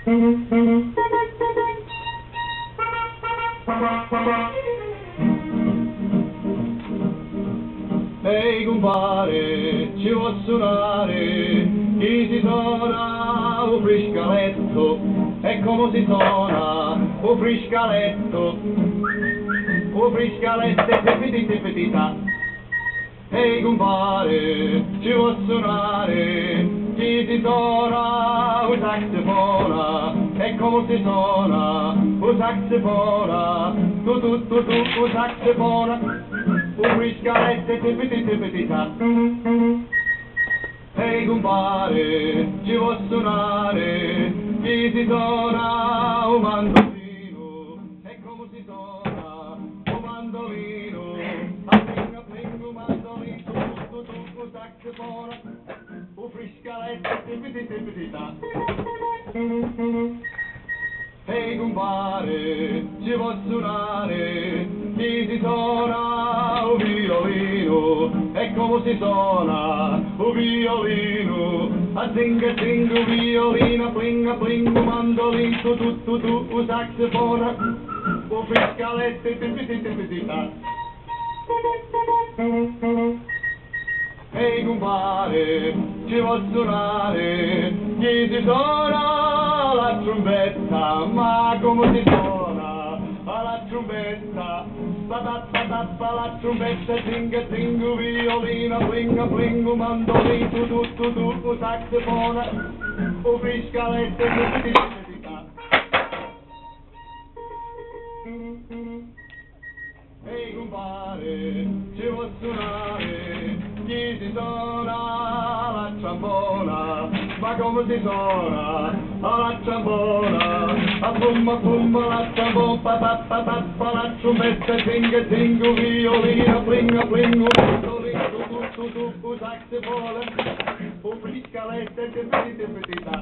Ehi compare, ci vuoi suonare? Chi si suona un friscaletto? E come si suona un friscaletto? Un friscaletto e tipi-tipi-tipi-ta. Ehi compare, ci vuoi suonare? Chi si suona un saxofona? E come si suona un saxofona? Tu, un saxofona, un friscaletto e tipi-tipi-tipi-ta. Ehi compare, ci vuoi suonare? Chi si suona un mandolino? E come si suona un mandolino? A plinga un mandolino, tu, un saxofona, un friscaletto, tipi-tipi-tipi-ta. Ehi compare, ci vuoi suonare? Chi si suona un violino? E come si suona un violino? A zing un violino, pling un mandolino, tu, un saxofona, un friscaletto, tipi-tipi-tipi-ta. Ehi compare, ci vuoi suonare? Chi si suona la trombetta? Ma come si suona la trombetta? Pa la trombetta, zing violino, pling mandolino, tu, un saxofona, un friscaletto, tipi-tipi-tipi-ta. Ehi compare, ci vuoi suonare? Chi si suona la trombona? Ma come si suona la trombona? A bum la trombona, pa la trombetta, zing violino, pling un mandolino, tu, un saxofona, un friscaletto, tipi-tipi-tipi-ta.